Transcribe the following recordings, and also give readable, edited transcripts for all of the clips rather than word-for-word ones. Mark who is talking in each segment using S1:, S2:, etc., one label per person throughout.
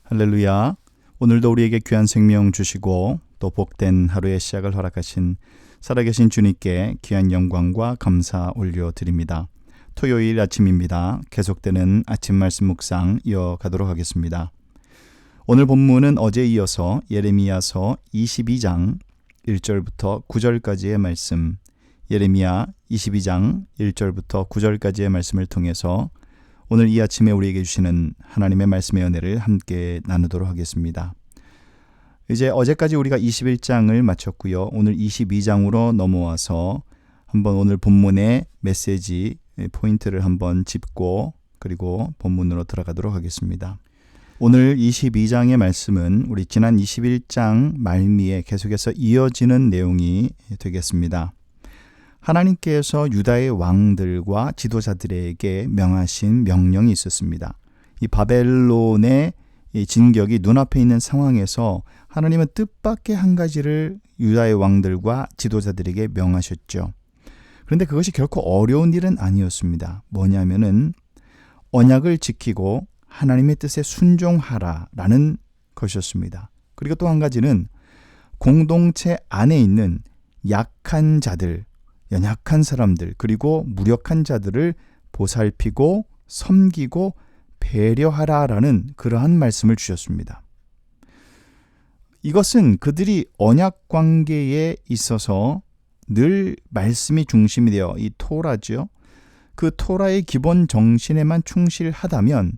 S1: 할렐루야. 오늘도 우리에게 귀한 생명 주시고 또 복된 하루의 시작을 허락하신 살아계신 주님께 귀한 영광과 감사 올려드립니다. 토요일 아침입니다. 계속되는 아침 말씀 묵상 이어가도록 하겠습니다. 오늘 본문은 어제 이어서 예레미야서 22장 1절부터 9절까지의 말씀, 예레미야 22장 1절부터 9절까지의 말씀을 통해서 오늘 이 아침에 우리에게 주시는 하나님의 말씀의 은혜를 함께 나누도록 하겠습니다. 이제 어제까지 우리가 21장을 마쳤고요. 오늘 22장으로 넘어와서 한번 오늘 본문의 메시지 포인트를 한번 짚고 그리고 본문으로 들어가도록 하겠습니다. 오늘 22장의 말씀은 우리 지난 21장 말미에 계속해서 이어지는 내용이 되겠습니다. 하나님께서 유다의 왕들과 지도자들에게 명하신 명령이 있었습니다. 이 바벨론의 진격이 눈앞에 있는 상황에서 하나님은 뜻밖의 한 가지를 유다의 왕들과 지도자들에게 명하셨죠. 그런데 그것이 결코 어려운 일은 아니었습니다. 뭐냐면은 언약을 지키고 하나님의 뜻에 순종하라라는 것이었습니다. 그리고 또 한 가지는 공동체 안에 있는 약한 자들, 연약한 사람들, 그리고 무력한 자들을 보살피고 섬기고 배려하라라는 그러한 말씀을 주셨습니다. 이것은 그들이 언약 관계에 있어서 늘 말씀이 중심이 되어 이 토라죠. 그 토라의 기본 정신에만 충실하다면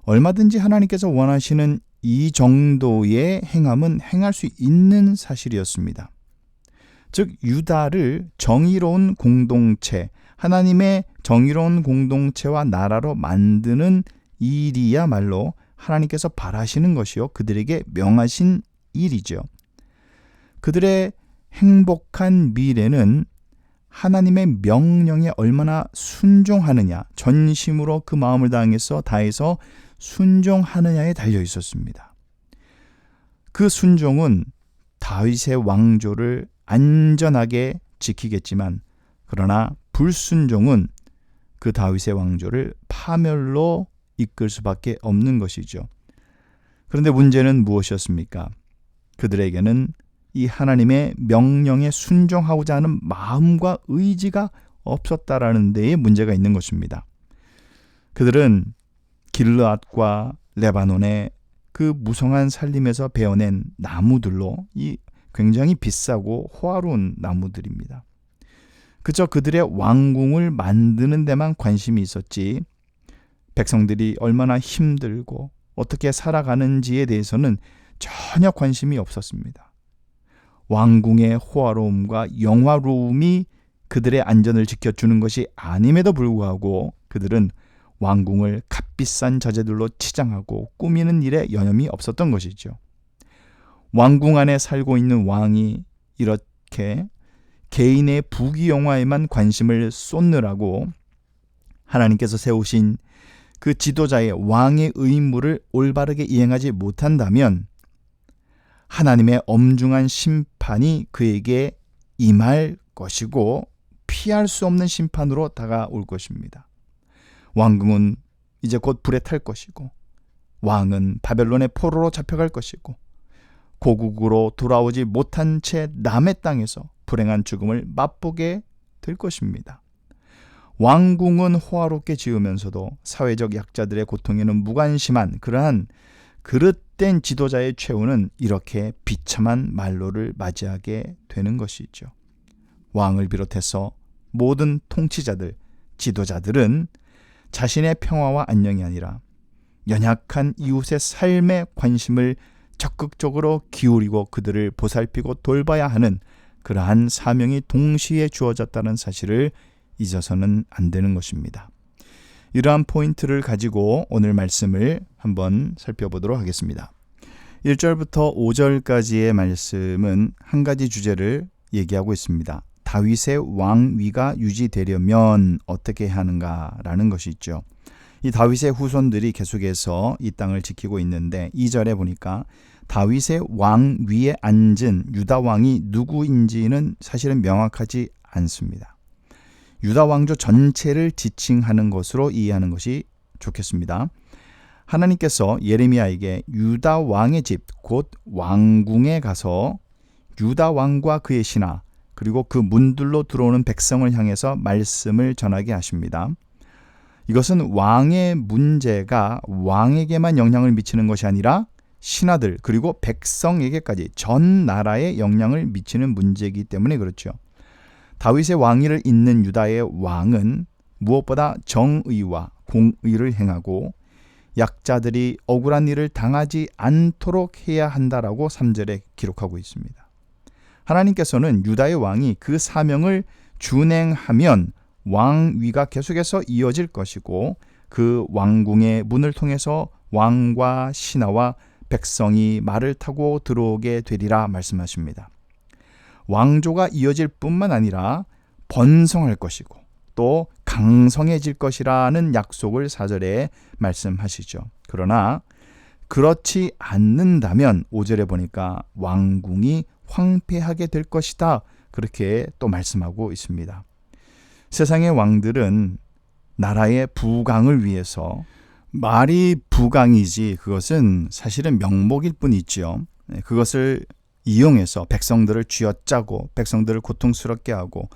S1: 얼마든지 하나님께서 원하시는 이 정도의 행함은 행할 수 있는 사실이었습니다. 즉 유다를 정의로운 공동체, 하나님의 정의로운 공동체와 나라로 만드는 일이야말로 하나님께서 바라시는 것이요 그들에게 명하신 일이죠. 그들의 행복한 미래는 하나님의 명령에 얼마나 순종하느냐, 전심으로 그 마음을 다해서 순종하느냐에 달려 있었습니다. 그 순종은 다윗의 왕조를 안전하게 지키겠지만 그러나 불순종은 그 다윗의 왕조를 파멸로 이끌 수밖에 없는 것이죠. 그런데 문제는 무엇이었습니까? 그들에게는 이 하나님의 명령에 순종하고자 하는 마음과 의지가 없었다라는 데에 문제가 있는 것입니다. 그들은 길르앗과 레바논의 그 무성한 산림에서 베어낸 나무들로 이 굉장히 비싸고 호화로운 나무들입니다. 그저 그들의 왕궁을 만드는 데만 관심이 있었지 백성들이 얼마나 힘들고 어떻게 살아가는지에 대해서는 전혀 관심이 없었습니다. 왕궁의 호화로움과 영화로움이 그들의 안전을 지켜주는 것이 아님에도 불구하고 그들은 왕궁을 값비싼 자재들로 치장하고 꾸미는 일에 여념이 없었던 것이죠. 왕궁 안에 살고 있는 왕이 이렇게 개인의 부귀영화에만 관심을 쏟느라고 하나님께서 세우신 그 지도자의 왕의 의무를 올바르게 이행하지 못한다면 하나님의 엄중한 심판이 그에게 임할 것이고 피할 수 없는 심판으로 다가올 것입니다. 왕궁은 이제 곧 불에 탈 것이고 왕은 바벨론의 포로로 잡혀갈 것이고 고국으로 돌아오지 못한 채 남의 땅에서 불행한 죽음을 맛보게 될 것입니다. 왕궁은 호화롭게 지으면서도 사회적 약자들의 고통에는 무관심한 그러한 그릇된 지도자의 최후는 이렇게 비참한 말로를 맞이하게 되는 것이죠. 왕을 비롯해서 모든 통치자들, 지도자들은 자신의 평화와 안녕이 아니라 연약한 이웃의 삶에 관심을 적극적으로 기울이고 그들을 보살피고 돌봐야 하는 그러한 사명이 동시에 주어졌다는 사실을 잊어서는 안 되는 것입니다. 이러한 포인트를 가지고 오늘 말씀을 한번 살펴보도록 하겠습니다. 1절부터 5절까지의 말씀은 한 가지 주제를 얘기하고 있습니다. 다윗의 왕위가 유지되려면 어떻게 해야 하는가라는 것이 있죠. 이 다윗의 후손들이 계속해서 이 땅을 지키고 있는데 2절에 보니까 다윗의 왕위에 앉은 유다 왕이 누구인지는 사실은 명확하지 않습니다. 유다 왕조 전체를 지칭하는 것으로 이해하는 것이 좋겠습니다. 하나님께서 예레미야에게 유다 왕의 집, 곧 왕궁에 가서 유다 왕과 그의 신하, 그리고 그 문들로 들어오는 백성을 향해서 말씀을 전하게 하십니다. 이것은 왕의 문제가 왕에게만 영향을 미치는 것이 아니라 신하들 그리고 백성에게까지 전 나라에 영향을 미치는 문제이기 때문에 그렇죠. 다윗의 왕위를 잇는 유다의 왕은 무엇보다 정의와 공의를 행하고 약자들이 억울한 일을 당하지 않도록 해야 한다라고 3절에 기록하고 있습니다. 하나님께서는 유다의 왕이 그 사명을 준행하면 왕위가 계속해서 이어질 것이고 그 왕궁의 문을 통해서 왕과 신하와 백성이 말을 타고 들어오게 되리라 말씀하십니다. 왕조가 이어질 뿐만 아니라 번성할 것이고 또 강성해질 것이라는 약속을 4절에 말씀하시죠. 그러나 그렇지 않는다면 5절에 보니까 왕궁이 황폐하게 될 것이다. 그렇게 또 말씀하고 있습니다. 세상의 왕들은 나라의 부강을 위해서 말이 부강이지 그것은 사실은 명목일 뿐이지요. 그것을 이용해서 백성들을 쥐어짜고 백성들을 고통스럽게 하고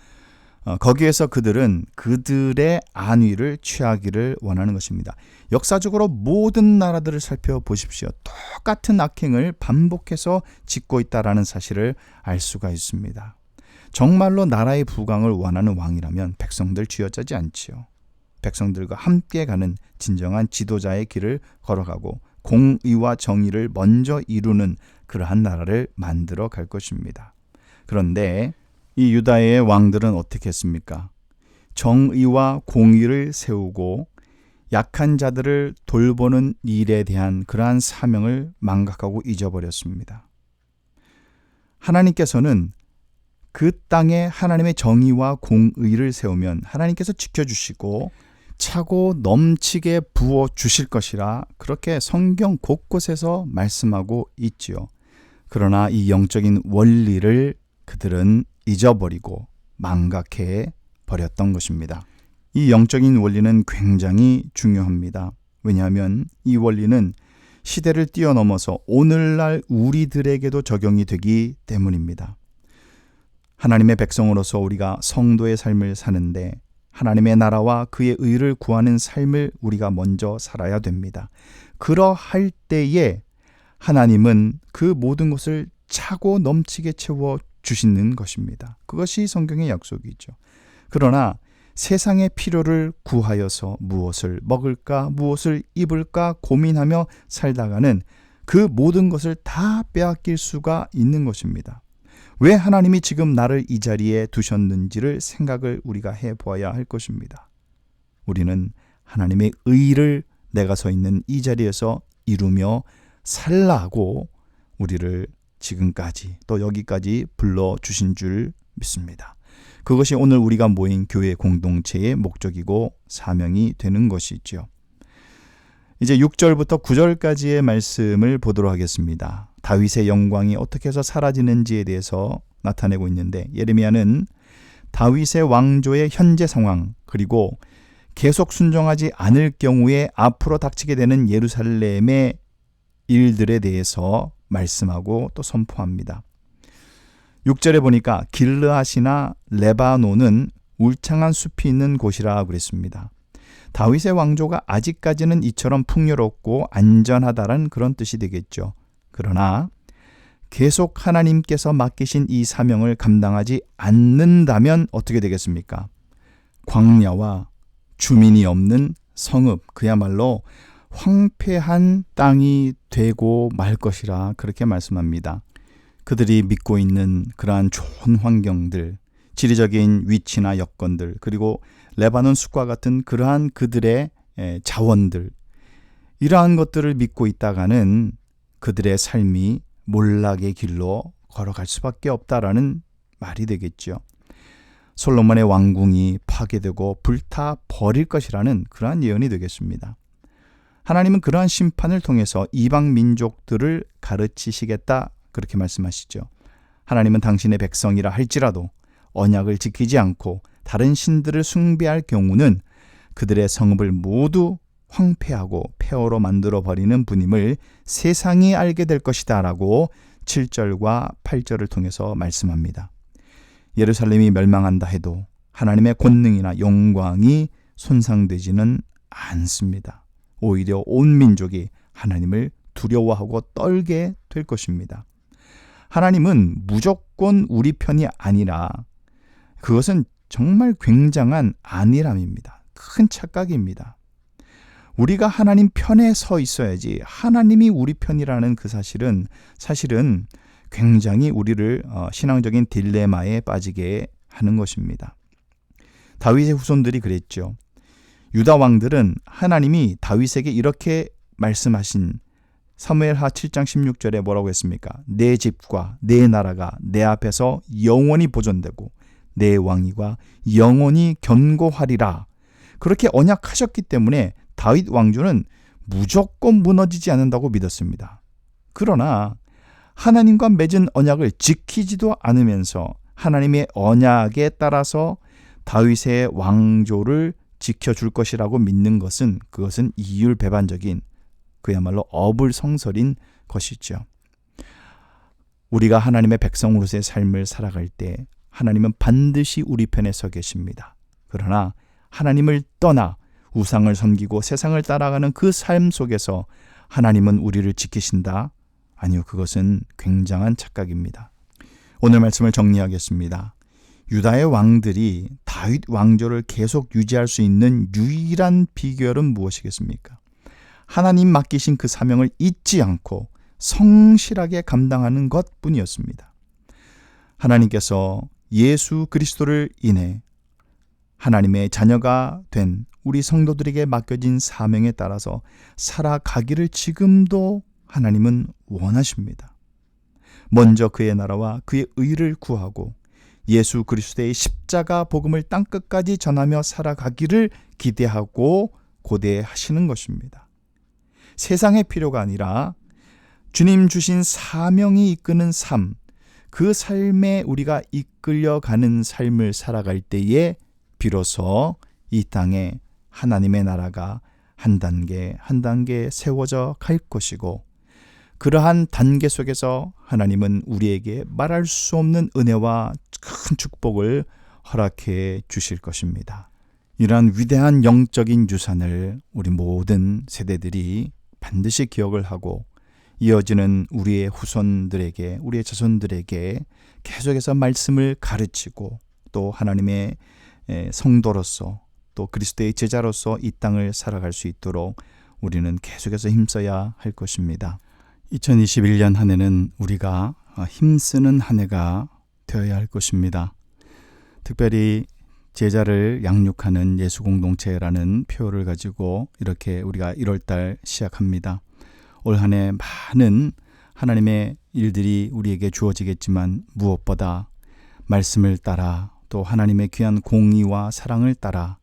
S1: 거기에서 그들은 그들의 안위를 취하기를 원하는 것입니다. 역사적으로 모든 나라들을 살펴보십시오. 똑같은 악행을 반복해서 짓고 있다는 사실을 알 수가 있습니다. 정말로 나라의 부강을 원하는 왕이라면 백성들 쥐어짜지 않지요. 백성들과 함께 가는 진정한 지도자의 길을 걸어가고 공의와 정의를 먼저 이루는 그러한 나라를 만들어 갈 것입니다. 그런데 이 유다의 왕들은 어떻게 했습니까? 정의와 공의를 세우고 약한 자들을 돌보는 일에 대한 그러한 사명을 망각하고 잊어버렸습니다. 하나님께서는 그 땅에 하나님의 정의와 공의를 세우면 하나님께서 지켜주시고 차고 넘치게 부어 주실 것이라 그렇게 성경 곳곳에서 말씀하고 있지요. 그러나 이 영적인 원리를 그들은 잊어버리고 망각해 버렸던 것입니다. 이 영적인 원리는 굉장히 중요합니다. 왜냐하면 이 원리는 시대를 뛰어넘어서 오늘날 우리들에게도 적용이 되기 때문입니다. 하나님의 백성으로서 우리가 성도의 삶을 사는데 하나님의 나라와 그의 의를 구하는 삶을 우리가 먼저 살아야 됩니다. 그러할 때에 하나님은 그 모든 것을 차고 넘치게 채워 주시는 것입니다. 그것이 성경의 약속이죠. 그러나 세상의 필요를 구하여서 무엇을 먹을까, 무엇을 입을까 고민하며 살다가는 그 모든 것을 다 빼앗길 수가 있는 것입니다. 왜 하나님이 지금 나를 이 자리에 두셨는지를 생각을 우리가 해보아야 할 것입니다. 우리는 하나님의 의를 내가 서 있는 이 자리에서 이루며 살라고 우리를 지금까지 또 여기까지 불러주신 줄 믿습니다. 그것이 오늘 우리가 모인 교회 공동체의 목적이고 사명이 되는 것이죠. 이제 6절부터 9절까지의 말씀을 보도록 하겠습니다. 다윗의 영광이 어떻게 해서 사라지는지에 대해서 나타내고 있는데 예레미야는 다윗의 왕조의 현재 상황 그리고 계속 순종하지 않을 경우에 앞으로 닥치게 되는 예루살렘의 일들에 대해서 말씀하고 또 선포합니다. 6절에 보니까 길르앗이나 레바논은 울창한 숲이 있는 곳이라 그랬습니다. 다윗의 왕조가 아직까지는 이처럼 풍요롭고 안전하다는 그런 뜻이 되겠죠. 그러나 계속 하나님께서 맡기신 이 사명을 감당하지 않는다면 어떻게 되겠습니까? 광야와 주민이 없는 성읍, 그야말로 황폐한 땅이 되고 말 것이라 그렇게 말씀합니다. 그들이 믿고 있는 그러한 좋은 환경들, 지리적인 위치나 여건들, 그리고 레바논 숲과 같은 그러한 그들의 자원들, 이러한 것들을 믿고 있다가는 그들의 삶이 몰락의 길로 걸어갈 수밖에 없다라는 말이 되겠죠. 솔로몬의 왕궁이 파괴되고 불타 버릴 것이라는 그러한 예언이 되겠습니다. 하나님은 그러한 심판을 통해서 이방 민족들을 가르치시겠다 그렇게 말씀하시죠. 하나님은 당신의 백성이라 할지라도 언약을 지키지 않고 다른 신들을 숭배할 경우는 그들의 성읍을 모두 황폐하고 폐허로 만들어버리는 분임을 세상이 알게 될 것이다 라고 7절과 8절을 통해서 말씀합니다. 예루살렘이 멸망한다 해도 하나님의 권능이나 영광이 손상되지는 않습니다. 오히려 온 민족이 하나님을 두려워하고 떨게 될 것입니다. 하나님은 무조건 우리 편이 아니라 그것은 정말 굉장한 안일함입니다. 큰 착각입니다. 우리가 하나님 편에 서 있어야지 하나님이 우리 편이라는 그 사실은 굉장히 우리를 신앙적인 딜레마에 빠지게 하는 것입니다. 다윗의 후손들이 그랬죠. 유다 왕들은 하나님이 다윗에게 이렇게 말씀하신 사무엘하 7장 16절에 뭐라고 했습니까? 내 집과 내 나라가 내 앞에서 영원히 보존되고 내 왕위가 영원히 견고하리라. 그렇게 언약하셨기 때문에 다윗 왕조는 무조건 무너지지 않는다고 믿었습니다. 그러나 하나님과 맺은 언약을 지키지도 않으면서 하나님의 언약에 따라서 다윗의 왕조를 지켜줄 것이라고 믿는 것은 그것은 이율배반적인 그야말로 어불성설인 것이죠. 우리가 하나님의 백성으로서의 삶을 살아갈 때 하나님은 반드시 우리 편에 서 계십니다. 그러나 하나님을 떠나 우상을 섬기고 세상을 따라가는 그 삶 속에서 하나님은 우리를 지키신다? 아니요, 그것은 굉장한 착각입니다. 오늘 말씀을 정리하겠습니다. 유다의 왕들이 다윗 왕조를 계속 유지할 수 있는 유일한 비결은 무엇이겠습니까? 하나님 맡기신 그 사명을 잊지 않고 성실하게 감당하는 것뿐이었습니다. 하나님께서 예수 그리스도를 인해 하나님의 자녀가 된 우리 성도들에게 맡겨진 사명에 따라서 살아가기를 지금도 하나님은 원하십니다. 먼저 그의 나라와 그의 의를 구하고 예수 그리스도의 십자가 복음을 땅끝까지 전하며 살아가기를 기대하고 고대하시는 것입니다. 세상의 필요가 아니라 주님 주신 사명이 이끄는 삶, 그 삶에 우리가 이끌려가는 삶을 살아갈 때에 비로소 이 땅에 하나님의 나라가 한 단계 한 단계 세워져 갈 것이고, 그러한 단계 속에서 하나님은 우리에게 말할 수 없는 은혜와 큰 축복을 허락해 주실 것입니다. 이러한 위대한 영적인 유산을 우리 모든 세대들이 반드시 기억을 하고 이어지는 우리의 후손들에게, 우리의 자손들에게 계속해서 말씀을 가르치고 또 하나님의 성도로서 또 그리스도의 제자로서 이 땅을 살아갈 수 있도록 우리는 계속해서 힘써야 할 것입니다. 2021년 한 해는 우리가 힘쓰는 한 해가 되어야 할 것입니다. 특별히 제자를 양육하는 예수공동체라는 표어를 가지고 이렇게 우리가 1월달 시작합니다. 올 한 해 많은 하나님의 일들이 우리에게 주어지겠지만 무엇보다 말씀을 따라 또 하나님의 귀한 공의와 사랑을 따라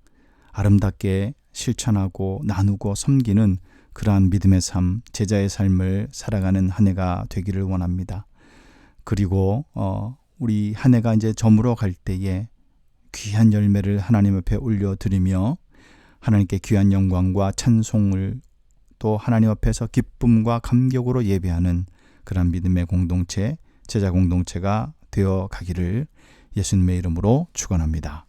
S1: 아름답게 실천하고 나누고 섬기는 그러한 믿음의 삶, 제자의 삶을 살아가는 한 해가 되기를 원합니다. 그리고 우리 한 해가 이제 저물어 갈 때에 귀한 열매를 하나님 앞에 올려드리며 하나님께 귀한 영광과 찬송을 또 하나님 앞에서 기쁨과 감격으로 예배하는 그런 믿음의 공동체, 제자 공동체가 되어 가기를 예수님의 이름으로 축원합니다.